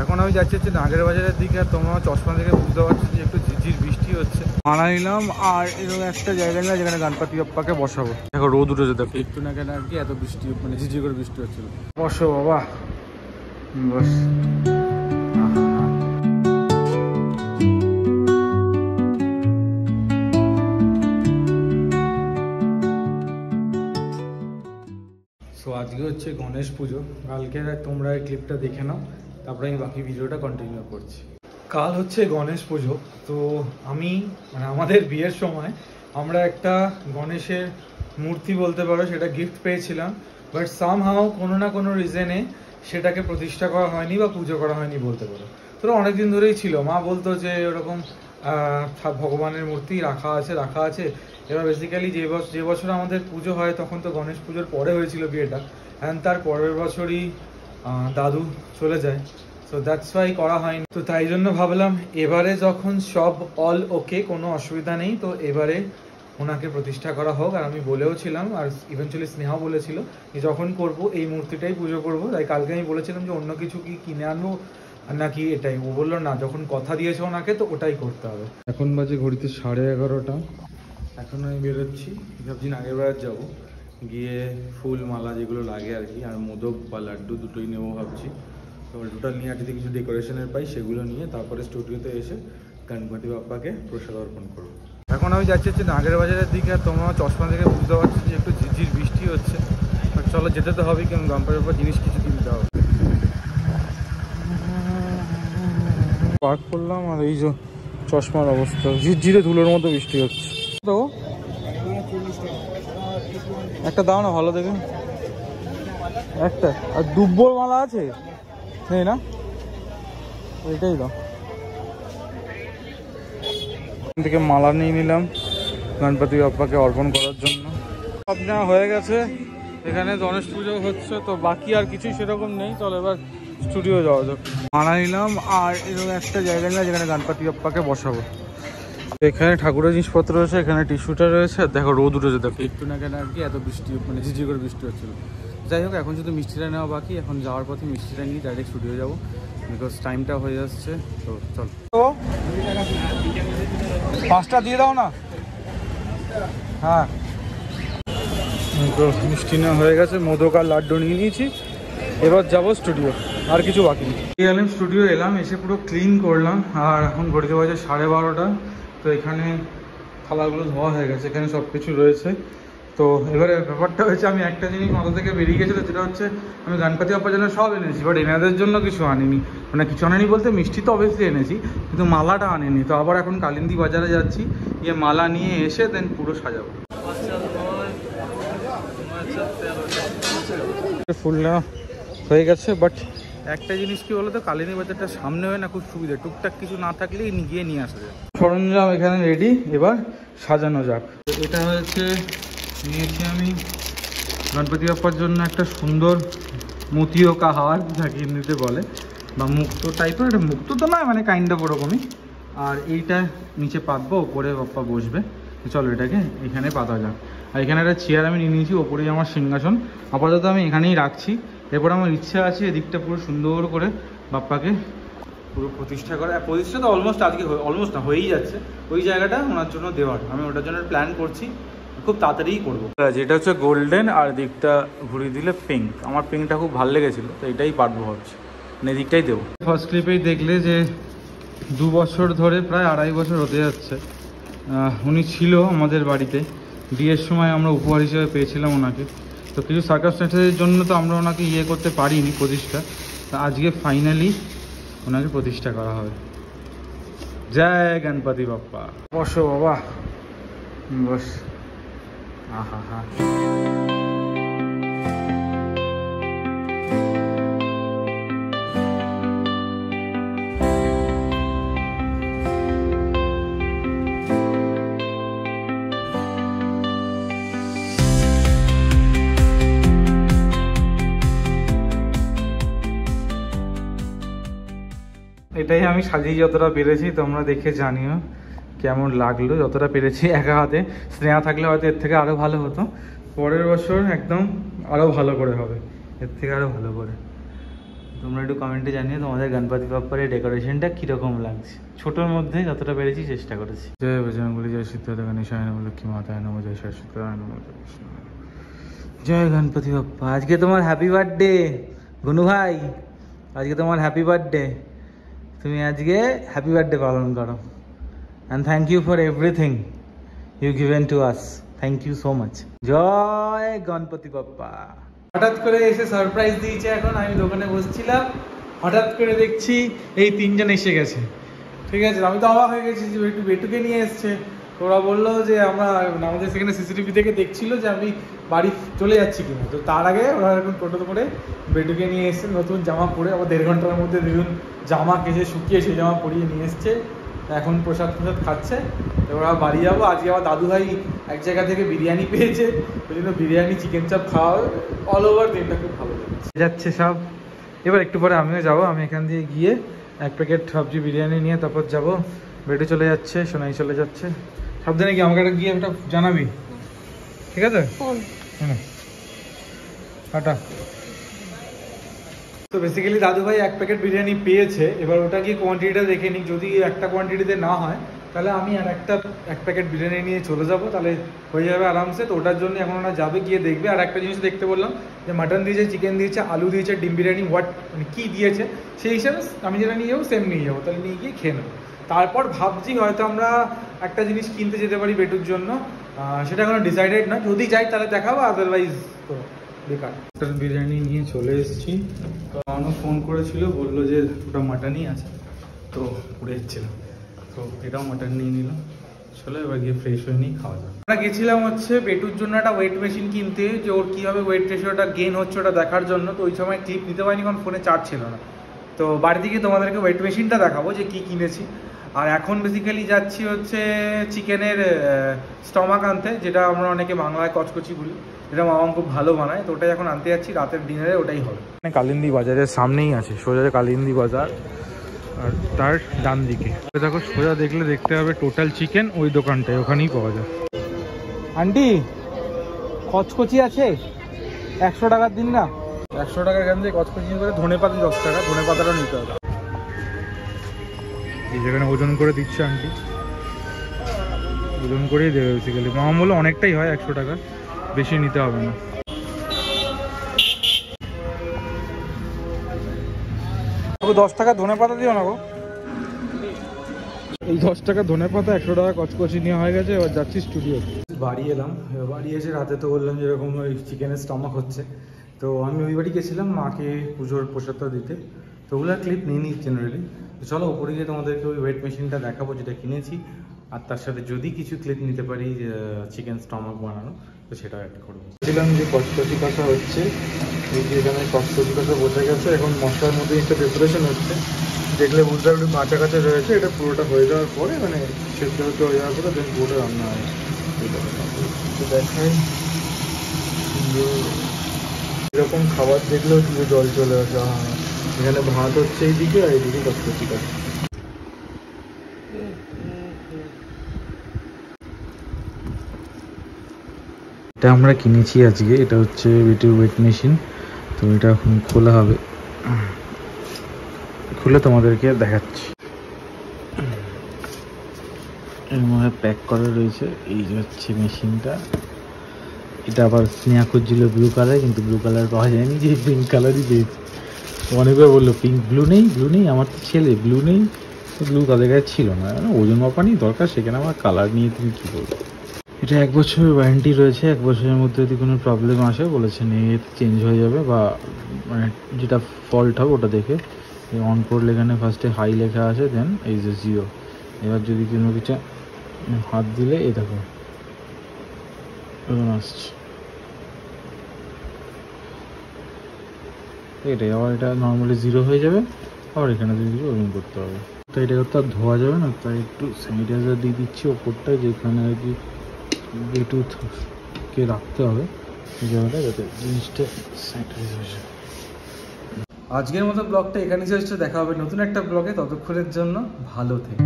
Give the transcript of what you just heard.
এখন আমি যাচ্ছি হচ্ছে নাগের বাজারের দিকে, আর তোমরা চশমা থেকে বুঝতে পারছো যে একটু ঝিরঝির বৃষ্টি হচ্ছে। মানা নিলাম আর এরকম একটা জায়গা নিলাম যেখানে গণপতি বাপ্পাকে বসাবো। দেখো রোদ উঠেছে, দেখো একটু না কেন আর কি এত বৃষ্টি, মানে ঝিরঝির করে বৃষ্টি হচ্ছিল। বসো বাবা, বস। সো আজকে হচ্ছে গণেশ পুজো, কালকে তোমরা এই ক্লিপটা দেখে নাও, তারপরে আমি বাকি ভিডিওটা কন্টিনিউ করছি। কাল হচ্ছে গণেশ পুজো, তো আমি মানে আমাদের বিয়ের সময় আমরা একটা গণেশের মূর্তি বলতে পারো সেটা গিফট পেয়েছিলাম, বাট সামহাও কোনো না কোনো রিজনে সেটাকে প্রতিষ্ঠা করা হয়নি বা পুজো করা হয়নি বলতে পারো। তো অনেকদিন ধরেই ছিল, মা বলতো যে ওরকম ভগবানের মূর্তি রাখা আছে। এবার বেসিক্যালি যে বছর আমাদের পুজো হয় তখন তো গণেশ পুজোর পরে হয়েছিল বিয়েটা, অ্যান্ড তার পরের বছরই দাদু চলে যায়, সো দ্যাটস ওয়াই করা হয়নি। তো তাই জন্য ভাবলাম এবারে যখন সব অল ওকে, কোনো অসুবিধা নেই, তো এবারে ওনাকে প্রতিষ্ঠা করা হোক। আর আমি বলেও ছিলাম, আর ইভেনচুয়ালি স্নেহাও বলেছিল যে যখন করব এই মূর্তিটাই পুজো করব। তাই কালকে আমি বলেছিলাম যে অন্য কিছু কি কিনে আনবো নাকি এটাই, ও বললো না, যখন কথা দিয়েছে ওনাকে তো ওটাই করতে হবে। এখন বাজে ঘড়িতে 11:30, এখন আমি বেরোচ্ছি, ভাবছি আগের বার যাবো, গিয়ে ফুল মালা যেগুলো লাগে আর কি, আর মোদক বা লাড্ডু দুটোই নেবো ভাবছি। তো টোটাল নিয়ে যদি কিছু ডেকোরেশনের পাই সেগুলো নিয়ে তারপরে স্টুডিওতে এসে গণপতি বাপ্পাকে প্রসাদ অর্পণ করবো। এখন আমি যাচ্ছি হচ্ছে নাগের বাজারের দিকে, আর তোমরা চশমা থেকে বুঝতে পারছো যে একটু ঝিরঝির বৃষ্টি হচ্ছে, আর চলো যেতে তো হবেই, কারণ গণপতি বাপ্পার জিনিস কিছু কিনতে হবে। পার্ক করলাম, আর এই যে চশমার অবস্থা, ঝিরঝিরে ধুলোর মতো বৃষ্টি হচ্ছে। তো একটা দাও না ভালো দেখে, একটা। আর দুব্বর মালা আছে নেই না, এটাই দাও। থেকে মালা নিয়ে নিলাম গণপতি বাপ্পাকে অর্পণ করার জন্য। সব নেওয়া হয়ে গেছে, এখানে গণেশ পুজো হচ্ছে, তো বাকি আর কিছুই সেরকম নেই। চলো এবার স্টুডিও যাওয়া যাক। মালা নিলাম আর এরকম একটা জায়গা নিলাম যেখানে গণপতি বাপ্পাকে বসাবো। এখানে ঠাকুরের জিনিসপত্র রয়েছে, এখানে টিস্যুটা রয়েছে, আর দেখো রোদ উঠেছে, দেখো একটু না কেন আর কি এত বৃষ্টি, মানে ঝিঝি করে বৃষ্টি হচ্ছিল। যাই হোক, এখন শুধু মিষ্টিটা নেওয়া বাকি, এখন যাওয়ার পথে মিষ্টিটা নিয়ে ডাইরেক্ট স্টুডিও যাবো, বিকজ টাইমটা হয়ে যাচ্ছে। তো চল, তো 5টা দিয়ে দাও না। হ্যাঁ, তো মিষ্টি নেওয়া হয়ে গেছে, মোদক আর লাড্ডু নিয়ে নিয়েছি, এবার যাবো স্টুডিও, আর কিছু বাকি নেই। এলাম স্টুডিও, এলাম, এসে পুরো ক্লিন করলাম, আর এখন ঘড়িতে বাজে 12:30। তো এখানে থালাগুলো ধোয়া হয়ে গেছে, এখানে সব কিছু রয়েছে। তো এবারে ব্যাপারটা হয়েছে, আমি একটা জিনিস মাথা থেকে বেরিয়ে গেছিলো, যেটা হচ্ছে আমি গণপতি বাপ্পার জন্য সব এনেছি, বাট এনাদের জন্য কিছু আনিনি। মানে কিছু আনিনি বলতে মিষ্টি তো অবভিয়াসলি এনেছি, কিন্তু মালাটা আনিনি। তো আবার এখন কালিন্দী বাজারে যাচ্ছি, গিয়ে মালা নিয়ে এসে দেন পুরো সাজাবো। ফুল নেওয়া হয়ে গেছে, বাট একটা জিনিস কি বলতো, কালিনী বাজারটা সামনে হয় না, খুব সুবিধা, টুকটাক কিছু না থাকলেই গিয়ে নিয়ে আসা যায়। সরঞ্জাম এখানে রেডি, এবার সাজানো যাক। এটা হচ্ছে নিয়েছি আমি গণপতি বাপ্পার জন্য একটা সুন্দর মতিয়কা হার, যাকে নিতে বলে, বা মুক্ত টাইপের, এটা মুক্ত তো নয়, মানে কাইন্ড অফ ওরকমই। আর এইটা নিচে পাতবো, ওপরে বাপ্পা বসবে। চলো এটাকে এখানে পাতা যাক। আর এখানে একটা চেয়ার আমি নিয়ে নিয়েছি, ওপরেই আমার সিংহাসন, আপাতত আমি এখানেই রাখছি। এরপর আমার ইচ্ছা আছে এদিকটা পুরো সুন্দর করে বাপ্পাকে পুরো প্রতিষ্ঠা করা। প্রতিষ্ঠা তো অলমোস্ট আজকে অলমোস্ট না হয়েই যাচ্ছে, ওই জায়গাটা ওনার জন্য দেওয়ার, আমি ওটার জন্য প্ল্যান করছি, খুব তাড়াতাড়িই করবো। যেটা হচ্ছে গোল্ডেন, আর দিকটা ঘুরিয়ে দিলে পিঙ্ক। আমার পিঙ্কটা খুব ভালো লেগেছিলো, তো এটাই পারবো ভাবছি, এদিকটাই দেবো। ফার্স্ট ক্লিপেই দেখলে যে 2 বছর ধরে, প্রায় 2.5 বছর হতে যাচ্ছে, উনি ছিল আমাদের বাড়িতে। বিয়ের সময় আমরা উপহার হিসেবে পেয়েছিলাম ওনাকে, তো কিছু সার্কামস্ট্যান্সেসের জন্য তো আমরা ওনাকে ইয়ে করতে পারিনি প্রতিষ্ঠা, তো আজকে ফাইনালি ওনাকে প্রতিষ্ঠা করা হবে। জয় গণপতি বাপ্পা। বসো বাবা, বস। আহা হা, এটাই আমি সাজিয়ে যতটা পেরেছি, তোমরা দেখে জানিও কেমন লাগলো। যতটা পেরেছি একা হাতে, স্নেহা থাকলে হয়তো এর থেকে আরও ভালো হতো। পরের বছর একদম আরও ভালো করে হবে, এর থেকে আরও ভালো করে। তোমরা একটু কমেন্টে জানিয়ে তোমাদের গণপতি বাপ্পার এই ডেকোরেশনটা কীরকম লাগছে। ছোটোর মধ্যে যতটা পেরেছি চেষ্টা করেছি। জয় বজরঙ্গবলী, জয় সিদ্ধার্থ গণেশায় নমঃ, লক্ষ্মী মাতায় নমঃ, জয় সরস্বতী নমঃ, জয় গণপতি বাপ্পা। আজকে তোমার হ্যাপি বার্থডে গুনু ভাই, আজকে তোমার হ্যাপি বার্থডে। তুমি আজকে হ্যাপি বার্থডে পালন করো। And thank you for everything you given to us. Thank you so much. জয় গণপতি বাপ্পা। হঠাৎ করে এসে সারপ্রাইজ দিয়েছে। এখন আমি দোকানে বসছিলাম, হঠাৎ করে দেখছি এই তিনজন এসে গেছে। ঠিক আছে, আমি তো অবাক হয়ে গেছি যে একটু বেটুকে নিয়ে এসছে। ওরা বললো যে আমাদের সেখানে সিসিটিভি থেকে দেখছিল যে আমি বাড়ি চলে যাচ্ছি কিনা। তো তার আগে ওরা এখন টোটো করে বেটুকে নিয়ে এসছে, নতুন জামা পরে। আবার 1.5 ঘন্টার মধ্যে দেখুন জামা কেচে শুকিয়ে সেই জামা পরিয়ে নিয়ে এসছে। এখন প্রসাদ খাচ্ছে। ওরা বাড়ি যাবো। আজকে আমার দাদু ভাই এক জায়গা থেকে বিরিয়ানি পেয়েছে, ওই জন্য বিরিয়ানি চিকেন চাপ খাওয়া অল ওভার দিনটা খুব ভালো যাচ্ছে সব। এবার একটু পরে আমিও যাবো। আমি এখান দিয়ে গিয়ে 1 প্যাকেট সবজি বিরিয়ানি নিয়ে তারপর যাবো। বেটু চলে যাচ্ছে, সোনাই চলে যাচ্ছে। সাবধানে গিয়ে আমাকে একটা গিয়ে একটা জানাবি, ঠিক আছে? টাটা। তো বেসিক্যালি দাদু ভাই 1 প্যাকেট বিরিয়ানি পেয়েছে। এবার ওটা গিয়ে কোয়ান্টিটিটা দেখে নিই। যদি একটা কোয়ান্টিটিতে না হয় তাহলে আমি আর 1 প্যাকেট বিরিয়ানি নিয়ে চলে যাবো, তাহলে হয়ে যাবে আরামসে। তো ওটার জন্য এখন ওরা যাবে, গিয়ে দেখবে। আর একটা জিনিস দেখতে বললাম যে মাটন দিয়েছে, চিকেন দিয়েছে, আলু দিয়েছে, ডিম বিরিয়ানি মানে কী দিয়েছে সেই হিসাবে আমি যেটা নিয়ে যাবো সেম নিয়ে যাবো। তাহলে নিয়ে গিয়ে খেয়ে নেবো। তারপর ভাবছি হয়তো আমরা একটা জিনিস কিনতে যেতে পারি বেটুর জন্য, সেটা এখনো ডিসাইডেড না। যদি যাই তাহলে দেখাবো, আদারওয়াইজ তো বেকার। মাটন বিরিয়ানি নিয়ে চলে এসেছি। তো আমার ফোন করেছিল, বললো যে ওটা মাটনই আছে, তো উড়ে এসেছিলাম। তো এটাও মাটন নিয়ে নিলাম। চলো এবার গিয়ে ফ্রেশ হয়ে নিয়ে খাওয়া যাবে। আমরা গেছিলাম হচ্ছে বেটুর জন্য একটা ওয়েট মেশিন কিনতে, যে ওর কীভাবে ওয়েট রেশিওটা গেইন হচ্ছে ওটা দেখার জন্য। তো ওই সময় ক্লিপ নিতে পারিনি, কারণ ফোনে চার্জ ছিল না। তো বাড়ি থেকে তোমাদেরকে ওয়েট মেশিনটা দেখাবো যে কী কিনেছি। আর এখন বেসিক্যালি যাচ্ছি হচ্ছে চিকেনের স্টমাক আনতে, যেটা আমরা অনেকে বাংলায় কচকচি বলি। এটা মামা খুব ভালো বানায়, তো ওটাই এখন আনতে যাচ্ছি। রাতের ডিনারে ওটাই হবে। কালিন্দী বাজারের সামনেই আছে, সোজা কালিন্দী বাজার। আর তার ডান দিকে দেখো, সোজা দেখলে দেখতে হবে টোটাল চিকেন, ওই দোকানটায়, ওখানেই পাওয়া যায়। আন্টি কচকচি আছে? 100 টাকার দিন না। 100 টাকার এখান থেকে কচকচি করে, ধনে পাতা 10 টাকা, ধনে পাতাটা নিতে হবে। এই যেখানে ওজন করে দিচ্ছে আন্টি, ওজন করেই দেবে বেসিক্যালি। মামা বললো অনেকটাই হয়, 100 টাকা, বেশি নিতে হবে না। তবে 10 টাকা ধনে পাতা দিও না গো। এই 10 টাকা ধনে পাতা, 100 টাকা কচকচি নিয়ে হয়ে গেছে। এবার যাচ্ছি স্টুডিও। বাড়ি এলাম। বাড়ি এসে রাতে তো বললাম যেরকম ওই চিকেনের স্টমাক হচ্ছে। তো আমি ওই বাড়ি গেছিলাম মাকে পুজোর প্রসাদটা দিতে। তো ওগুলো ক্লিপ নিয়ে নিই জেনারেলি। তো চলো উপরে গিয়ে তোমাদেরকে ওই ওয়েট মেশিনটা দেখাবো যেটা কিনেছি। আর তার সাথে যদি কিছু ক্লিপ নিতে পারি চিকেন স্টমাক বানানো, তো সেটাও একটা করবো। বলছিলাম যে কচকচি কষা হচ্ছে, এই যে এখানে কচকচি কষা বসে গেছে। এখন মশলার মধ্যে একটা প্রিপারেশন হচ্ছে, দেখলে বুঝতে একটু কাঁচা কাঁচা রয়েছে। এটা পুরোটা হয়ে যাওয়ার পরে, মানে সেদ্ধ হতে হয়ে যাওয়ার পরে দেন পুরোটা রান্না হয়। তো দেখাই, এরকম খাবার দেখলেও কিন্তু জল চলে আসে। এখানে ভাত হচ্ছে এইদিকে, আর এইদিকে কচকচি কষা। এটা আমরা কিনেছি আজকে, এটা হচ্ছে বেটুর ওয়েট মেশিন। তো এটা এখন খোলা হবে, খুলে তোমাদেরকে দেখাচ্ছি। এর মধ্যে প্যাক করা রয়েছে। এই যে হচ্ছে মেশিনটা। এটা আবার স্নেহা খুঁজছিল ব্লু কালার, কিন্তু ব্লু কালার পাওয়া যায়নি, যে পিঙ্ক কালারই পেয়েছে। অনেকবার বললো পিঙ্ক ব্লু নেই, ব্লু নেই, আমার তো ছেলে ব্লু নেই। তো ব্লু তাদের কাছে ছিল না, ওজন মাপা নেই দরকার, সেখানে আমার কালার নিয়ে তুমি কী করবে। এটা 1 বছরের ওয়ারেন্টি রয়েছে। 1 বছরের মধ্যে যদি কোনো প্রবলেম আসে বলেছেন এই চেঞ্জ হয়ে যাবে, বা মানে যেটা ফল্ট হবে ওটা দেখে অন করলে এখানে ফার্স্টে হাই লেখা আছে, দেন এই যে 0। এবার যদি কোনো কিছু হাত দিলে এই দেখো আসছে, এটাই। আবার এটা নর্মালি 0 হয়ে যাবে, আবার এখানে যদি কিছু ওজন করতে হবে। তো এটা তো আর ধোয়া যাবে না, তাই একটু স্যানিটাইজার দিয়ে দিচ্ছি ওপরটা, যেখানে আর কি ব্লুটুথকে রাখতে হবে এই জায়গাটা, যাতে জিনিসটা স্যানিটাইজ হয়ে যায়। আজকের মতো ব্লগটা এখানে শেষ হচ্ছে। দেখা হবে নতুন একটা ব্লগে, ততক্ষণের জন্য ভালো থেকো।